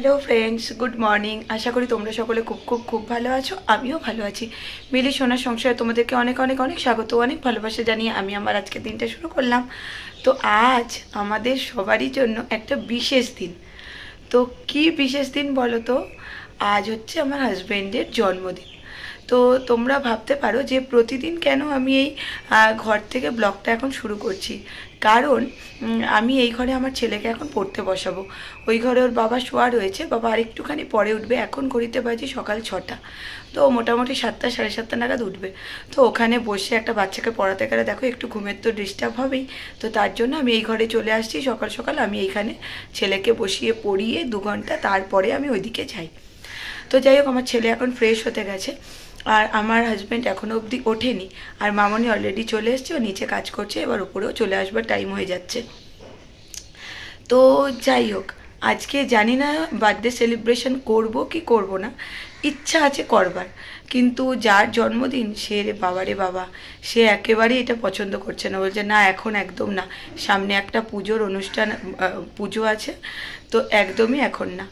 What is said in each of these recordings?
Hello friends good morning आशा करी तुम्हारा सकले खूब खूब खूब भालो आछो आमिও ভালো আছি মিলি সোনার সংসারে তোমাদেরকে অনেক অনেক অনেক স্বাগত অনেক ভালোবাসা জানিয়ে আমি আমার আজকে দিনটা শুরু করলাম। তো আজ আমাদের সবারই জন্য একটা বিশেষ দিন। তো কি বিশেষ দিন বলো তো? আজ হচ্ছে আমার হাজবেন্ডের জন্মদিন। তো তোমরা ভাবতে পারো যে প্রতিদিন কেন আমি এই ঘর থেকে ব্লগটা এখন শুরু করছি, কারণ আমি এই ঘরে আমার ছেলেকে এখন পড়তে বসাবো। ওই ঘরে ওর বাবা শোয়া রয়েছে, বাবা আরেকটুখানি পরে উঠবে, এখন ঘড়িতে বাজে সকাল 6টা। তো মোটামুটি 7টা সাড়ে 7টা নাগাদ উঠবে। তো ওখানে বসে একটা বাচ্চাকে পড়াতে গেলে দেখো একটু ঘুমের তো ডিস্টার্ব হবেই। তো তার জন্য আমি এই ঘরে চলে আসছি সকাল সকাল। আমি এইখানে ছেলেকে বসিয়ে পড়িয়ে 2 ঘন্টা, তারপরে আমি ওইদিকে যাই। তো যাই হোক, আমার ছেলে এখন ফ্রেশ হতে গেছে আর আমার হাজব্যান্ড এখনও অবধি ওঠেনি। আর মামনি অলরেডি চলে এসছে, ও নিচে কাজ করছে, এবার উপরেও চলে আসবার টাইম হয়ে যাচ্ছে। তো যাই হোক, আজকে জানি না বার্থডে সেলিব্রেশন করব কি করব না, ইচ্ছা আছে করবার, কিন্তু যার জন্মদিন সে বাবারে বাবা, সে একেবারেই এটা পছন্দ করছে না। বলছে না এখন একদম না, সামনে একটা পুজোর অনুষ্ঠান, পুজো আছে, তো একদমই এখন না।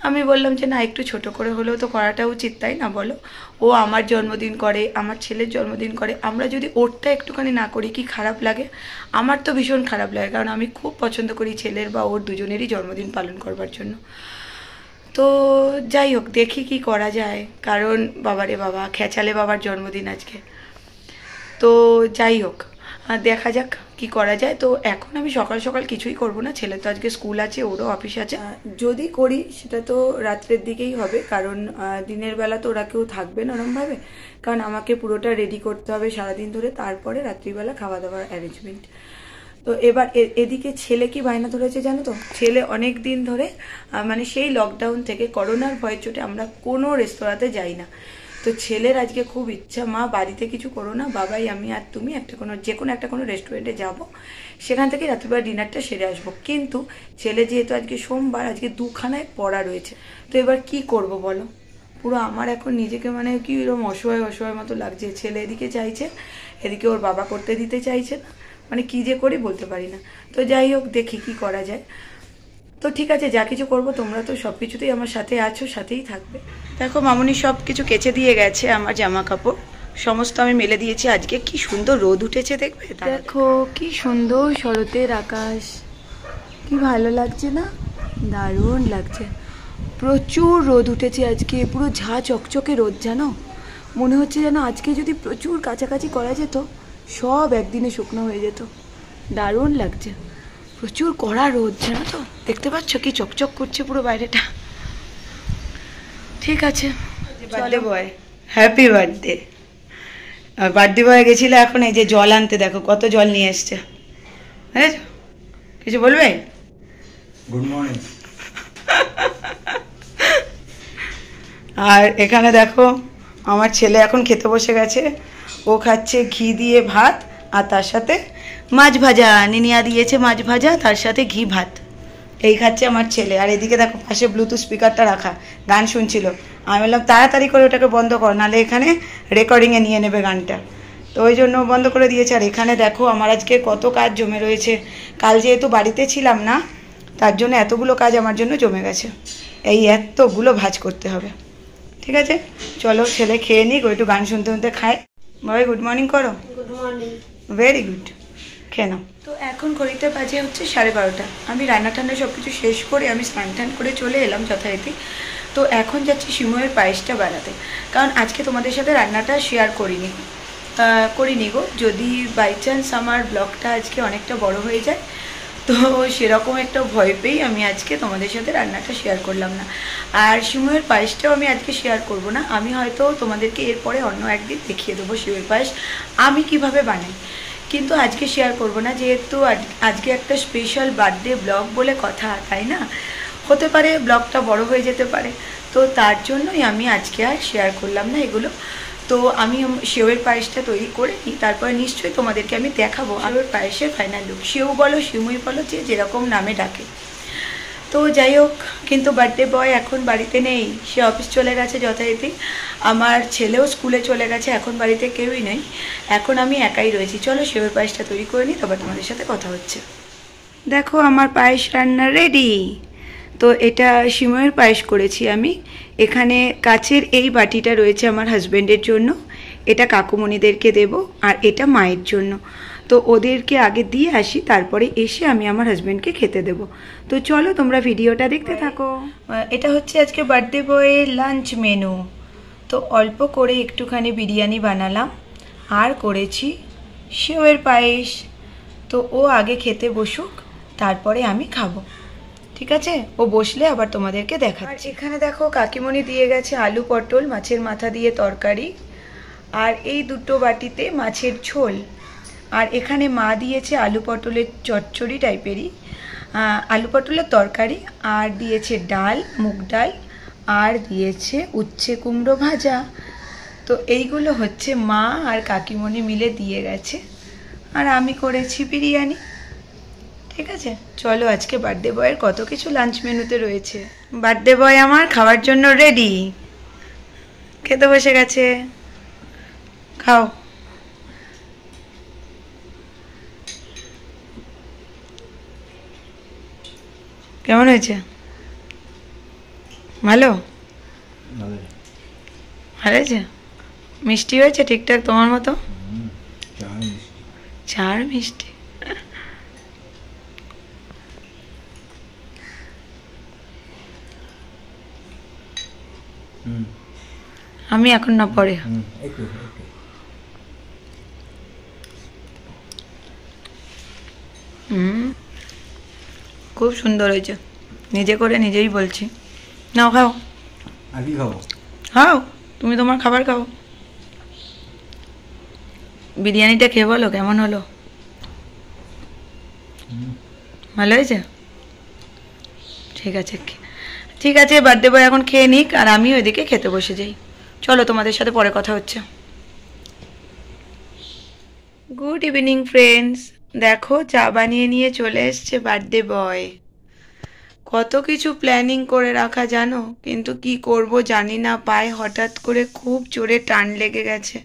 আমি বললাম যে না, একটু ছোট করে হলেও তো করাটা উচিত, তাই না বলো? ও আমার জন্মদিন করে, আমার ছেলের জন্মদিন করে, আমরা যদি ওরটা একটুখানি না করি কি খারাপ লাগে? আমার তো ভীষণ খারাপ লাগে, কারণ আমি খুব পছন্দ করি ছেলের বা ওর দুজনেরই জন্মদিন পালন করবার জন্য। তো যাই হোক, দেখি কি করা যায়, কারণ বাবারে বাবা, খেচালে বাবার জন্মদিন আজকে। তো যাই হোক, দেখা যাক কি করা যায়। তো এখন আমি সকাল সকাল কিছুই করব না, ছেলে তো আজকে স্কুল আছে, ওরও অফিস আছে। যদি করি সেটা তো রাত্রের দিকেই হবে, কারণ দিনের বেলা তো ওরা কেউ থাকবে না ওরমভাবে, কারণ আমাকে পুরোটা রেডি করতে হবে সারাদিন ধরে, তারপরে রাত্রিবেলা খাওয়া দাওয়ার অ্যারেঞ্জমেন্ট। তো এবার এদিকে ছেলে কি বায়না ধরেছে জানো তো? ছেলে অনেক দিন ধরে, মানে সেই লকডাউন থেকে করোনার ভয়ের চোটে আমরা কোনো রেস্তোরাঁতে যাই না। তো ছেলের আজকে খুব ইচ্ছা, মা বাড়িতে কিছু করো না, বাবাই আমি আর তুমি একটা কোনো যে কোনো একটা কোনো রেস্টুরেন্টে যাব, সেখান থেকে রাত্রিবেলা ডিনারটা সেরে আসবো। কিন্তু ছেলে যেহেতু আজকে সোমবার, আজকে 2খানায় পড়া রয়েছে, তো এবার কি করব বলো? পুরো আমার এখন নিজেকে মানে কি এরকম অসহায় অসহায় মতো লাগছে। ছেলে এদিকে চাইছে, এদিকে ওর বাবা করতে দিতে চাইছে না, মানে কি যে করি বলতে পারি না। তো যাই হোক, দেখি কি করা যায়। তো ঠিক আছে, যা কিছু করবো, তোমরা তো সব কিছুতেই আমার সাথে আছো, সাথেই থাকবে। দেখো মামুনি সব কিছু কেচে দিয়ে গেছে, আমার জামা কাপড় সমস্ত আমি মেলে দিয়েছি। আজকে কি সুন্দর রোদ উঠেছে দেখবে, দেখো কি সুন্দর শরতের আকাশ, কি ভালো লাগছে না? দারুণ লাগছে। প্রচুর রোদ উঠেছে আজকে, পুরো ঝা চকচকে রোদ, জানো মনে হচ্ছে যেন আজকে যদি প্রচুর কাছাকাছি করা যেত, সব একদিনে শুকনো হয়ে যেত। দারুণ লাগছে, প্রচুর কড়া রোদ, জানো তো? দেখতে পাচ্ছ কি চকচক করছে পুরো বাইরেটা। ঠিক আছে, birthday boy, happy birthday. Birthday boy গেছিল, এখন এই যে জল আনতে, দেখো কত জল নিয়ে এসছে। হ্যাঁ, কিছু বলবে? Good morning. আর এখানে দেখো আমার ছেলে এখন খেতে বসে গেছে, ও খাচ্ছে ঘি দিয়ে ভাত, আর তার সাথে মাছ ভাজা, নিনিয়া দিয়েছে মাছ ভাজা, তার সাথে ঘি ভাত, এই খাচ্ছে আমার ছেলে। আর এদিকে দেখো পাশে ব্লুটুথ স্পিকারটা রাখা, গান শুনছিল। আমি বললাম তাড়াতাড়ি করে ওটাকে বন্ধ কর, নাহলে এখানে রেকর্ডিংয়ে নিয়ে নেবে গানটা, তো ওই জন্য বন্ধ করে দিয়েছে। আর এখানে দেখো আমার আজকে কত কাজ জমে রয়েছে, কাল যেহেতু বাড়িতে ছিলাম না, তার জন্য এতগুলো কাজ আমার জন্য জমে গেছে, এই এতগুলো ভাজ করতে হবে। ঠিক আছে, চলো ছেলে খেয়ে নিক, একটু গান শুনতে শুনতে খায়। বাবাই গুড মর্নিং করো। Good morning. ভেরি গুড, খেয়ে নাও। তো এখন ঘড়িতে বাজে হচ্ছে 12:30। আমি রান্না টান্না সব কিছু শেষ করে আমি স্নান টান করে চলে এলাম যথারীতি। তো এখন যাচ্ছি সিমইয়ের পায়েসটা বানাতে, কারণ আজকে তোমাদের সাথে রান্নাটা শেয়ার করিনি গো। যদি বাই চান্স আমার ব্লগটা আজকে অনেকটা বড় হয়ে যায়, তো সেরকম একটা ভয় পেয়েই আমি আজকে তোমাদের সাথে রান্নাটা শেয়ার করলাম না। আর সিমইয়ের পায়েসটাও আমি আজকে শেয়ার করব না, আমি হয়তো তোমাদেরকে এরপরে অন্য একদিন দেখিয়ে দেবো সিমইয়ের পায়েস আমি কিভাবে বানাই, কিন্তু আজকে শেয়ার করব না, যেহেতু আজকে একটা স্পেশাল বার্থডে ব্লগ বলে কথা, তাই না? হতে পারে ব্লগটা বড় হয়ে যেতে পারে, তো তার জন্যই আমি আজকে আর শেয়ার করলাম না এগুলো। তো আমি সেওয়ের পায়েসটা তৈরি করে নিই, তারপরে নিশ্চয়ই তোমাদেরকে আমি দেখাবো সেওয়ের পায়েসের ফাইনাল লুক। সেও বলো সিমুই বলো, যে যেরকম নামে ডাকে। তো যাই হোক, কিন্তু বার্থডে বয় এখন বাড়িতে নেই, সে অফিস চলে গেছে যথারীতি। আমার ছেলেও স্কুলে চলে গেছে, এখন বাড়িতে কেউই নেই, এখন আমি একাই রয়েছি। চলো সেওয়ের পায়েসটা তৈরি করে নিই, তারপর তোমাদের সাথে কথা হচ্ছে। দেখো আমার পায়েস রান্না রেডি, তো এটা সিমইয়ের পায়েস করেছি আমি। এখানে কাচের এই বাটিটা রয়েছে আমার হাজব্যান্ডের জন্য, এটা কাকুমণিদেরকে দেব, আর এটা মায়ের জন্য। তো ওদেরকে আগে দিয়ে আসি, তারপরে এসে আমি আমার হাজব্যান্ডকে খেতে দেব। তো চলো তোমরা ভিডিওটা দেখতে থাকো। এটা হচ্ছে আজকে বার্থডে বয়ের লাঞ্চ মেনু। তো অল্প করে একটুখানি বিরিয়ানি বানালাম, আর করেছি সিমইয়ের পায়েস। তো ও আগে খেতে বসুক, তারপরে আমি খাবো, ঠিক আছে? ও বসলে আবার তোমাদেরকে দেখাচ্ছি। এখানে দেখো কাকিমণি দিয়ে গেছে আলু পটল মাছের মাথা দিয়ে তরকারি, আর এই দুটো বাটিতে মাছের ঝোল। আর এখানে মা দিয়েছে আলু পটলের চচ্চড়ি টাইপেরই, আলু পটলের তরকারি, আর দিয়েছে ডাল, মুগ ডাল, আর দিয়েছে উচ্ছে কুমড়ো ভাজা। তো এইগুলো হচ্ছে মা আর কাকিমণি মিলে দিয়ে গেছে, আর আমি করেছি বিরিয়ানি, ঠিক আছে? চলো আজকে বার্থডে বয়ের কত কিছু লাঞ্চ মেনুতে রয়েছে। বার্থডে বয় আমার খাওয়ার জন্য রেডি, খেতে বসে গেছে, খাও। কেমন হয়েছে? ভালো ভালো হয়েছে? মিষ্টি হয়েছে ঠিকঠাক তোমার মতো? চার মিষ্টি। আমি এখন না পরে। খুব সুন্দর হয়েছে, নিজে করে নিজেই বলছি। নাও খাও। আর কি খাবো? খাও, তুমি তোমার খাবার খাও। বিরিয়ানিটা খেয়ে বলো কেমন হলো। ভালো হয়েছে? ঠিক আছে, ঠিক আছে, বার্থডে বয় এখন খেয়ে নিক, আর আমি ওইদিকে খেতে বসে যাই। চলো তোমাদের সাথে পরে কথা হচ্ছে। গুড ইভিনিং ফ্রেন্ডস, দেখো চা বানিয়ে নিয়ে চলে এসছে বার্থডে বয়। কত কিছু প্ল্যানিং করে রাখা জানো, কিন্তু কি করব জানি না, পায়ে হঠাৎ করে খুব জোরে টান লেগে গেছে।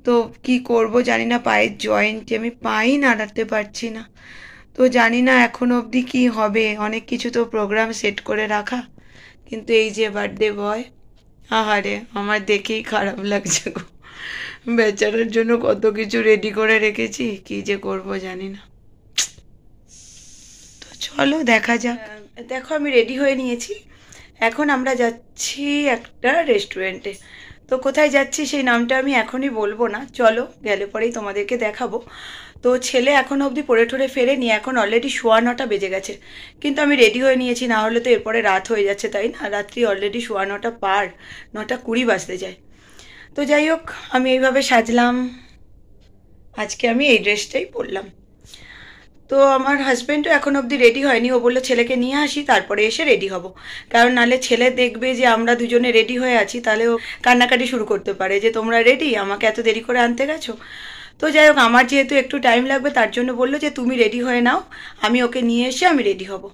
তো কি করব জানি না, পায়ের জয়েন্টে আমি পাই নাড়াতে পারছি না। তো জানি না এখন অবধি কি হবে, অনেক কিছু তো প্রোগ্রাম সেট করে রাখা, কিন্তু এই যে বার্থডে বয়, আহারে আমার দেখেই খারাপ লাগছে গো। বেচারার জন্য কত কিছু রেডি করে রেখেছি, কি যে করব জানি না। তো চলো দেখা যাক। দেখো আমি রেডি হয়ে নিয়েছি, এখন আমরা যাচ্ছি একটা রেস্টুরেন্টে। তো কোথায় যাচ্ছি সেই নামটা আমি এখনই বলবো না, চলো গেলে পরেই তোমাদেরকে দেখাবো। তো ছেলে এখনও অবধি পড়ে ঠরে ফেরেনি, এখন অলরেডি 9:15 বেজে গেছে, কিন্তু আমি রেডি হয়ে নিয়েছি, না হলে তো এরপরে রাত হয়ে যাচ্ছে, তাই না? রাত্রি অলরেডি 9:15 পার, 9:20 বাজতে যায়। তো যাই হোক, আমি এইভাবে সাজলাম, আজকে আমি এই ড্রেসটাই পরলাম। তো আমার হাজব্যান্ডও এখন অবধি রেডি হয়নি, ও বললো ছেলেকে নিয়ে আসি তারপরে এসে রেডি হব, কারণ নাহলে ছেলে দেখবে যে আমরা দুজনে রেডি হয়ে আছি, তাহলে ও কান্নাকাটি শুরু করতে পারে যে তোমরা রেডি, আমাকে এত দেরি করে আনতে গেছো। তো যাই হোক, আমার যেহেতু একটু টাইম লাগবে তার জন্য বললো যে তুমি রেডি হয়ে নাও, আমি ওকে নিয়ে এসে আমি রেডি হব।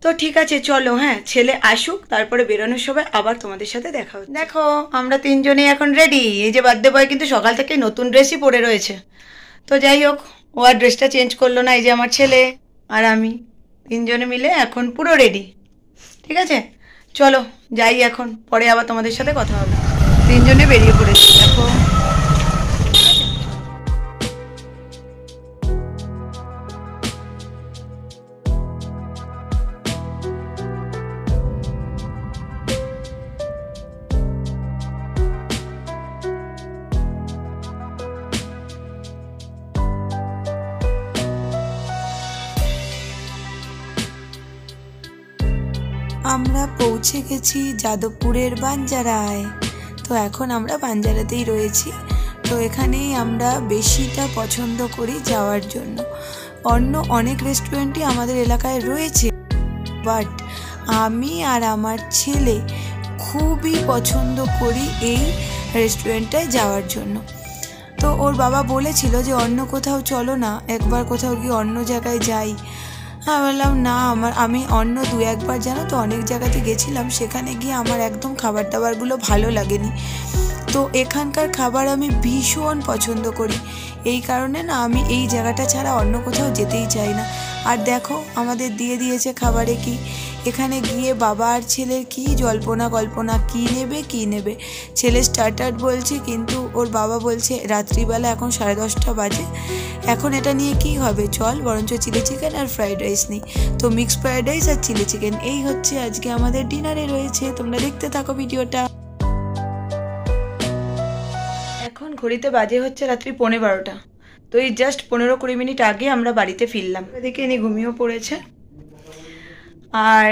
তো ঠিক আছে চলো, হ্যাঁ ছেলে আসুক, তারপরে বেরোনোর সময় আবার তোমাদের সাথে দেখা হচ্ছে। দেখো আমরা তিনজনেই এখন রেডি, এই যে বার্থডে বয় কিন্তু সকাল থেকে নতুন ড্রেসই পরে রয়েছে। তো যাই হোক, ও আর ড্রেসটা চেঞ্জ করলো না, এই যে আমার ছেলে আর আমি তিনজনে মিলে এখন পুরো রেডি, ঠিক আছে? চলো যাই এখন, পরে আবার তোমাদের সাথে কথা হবে। তিনজনে বেরিয়ে পড়েছি দেখো। আমরা পৌঁছে গেছি যাদবপুরের বাঞ্জারায়। তো এখন আমরা বাঞ্জারাতেই রয়েছি। তো এখানেই আমরা বেশিটা পছন্দ করি যাওয়ার জন্য। অন্য অনেক রেস্টুরেন্টই আমাদের এলাকায় রয়েছে, বাট আমি আর আমার ছেলে খুবই পছন্দ করি এই রেস্টুরেন্টটায় যাওয়ার জন্য। তো ওর বাবা বলেছিল যে অন্য কোথাও চলো না, একবার কোথাও গিয়ে অন্য জায়গায় যাই। হ্যাঁ বললাম না, আমি অন্য 2-1 বার জানো তো অনেক জায়গাতে গেছিলাম, সেখানে গিয়ে আমার একদম খাবার দাবারগুলো ভালো লাগেনি। তো এখানকার খাবার আমি ভীষণ পছন্দ করি, এই কারণে না আমি এই জায়গাটা ছাড়া অন্য কোথাও যেতেই চাই না। আর দেখো আমাদের দিয়ে দিয়েছে খাবারে কি, এখানে গিয়ে বাবা আর ছেলের কি জল্পনা কল্পনা, কি নেবে। ছেলে স্টার্টার বলছে, কিন্তু ওর বাবা বলছে রাত্রিবেলা এখন 10:30 বাজে, এখন এটা নিয়ে কি হবে, চল বরঞ্চ চিলি চিকেন আর ফ্রাইড রাইস নিই। তো মিক্সড ফ্রাইড রাইস আর চিলি চিকেন এই হচ্ছে আজকে আমাদের ডিনারে রয়েছে। তোমরা দেখতে থাকো ভিডিওটা। এখন ঘড়িতে বাজে হচ্ছে রাত্রি 12:15। তো এই জাস্ট 15-20 মিনিট আগে আমরা বাড়িতে ফিরলাম। এদিকে ইনি ঘুমিয়েও পড়েছে আর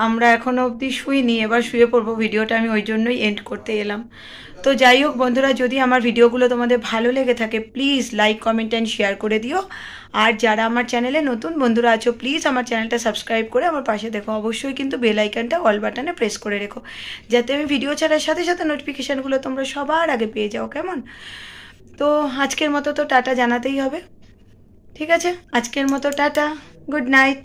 আমরা এখনও অবধি শুইনি, এবার শুয়ে পড়বো। ভিডিওটা আমি ওই জন্যই এন্ড করতে এলাম। তো যাই হোক বন্ধুরা, যদি আমার ভিডিওগুলো তোমাদের ভালো লেগে থাকে please like comment and share করে দিও। আর যারা আমার চ্যানেলে নতুন বন্ধুরা আছো প্লিজ আমার চ্যানেলটা সাবস্ক্রাইব করে আমার পাশে দেখো। অবশ্যই কিন্তু বেল আইকনটা অল বাটনে প্রেস করে রেখো, যাতে আমি ভিডিও ছাড়ার সাথে সাথে নোটিফিকেশানগুলো তোমরা সবার আগে পেয়ে যাও, কেমন? তো আজকের মতো তো টাটা জানাতেই হবে, ঠিক আছে? আজকের মতো টাটা, গুড নাইট।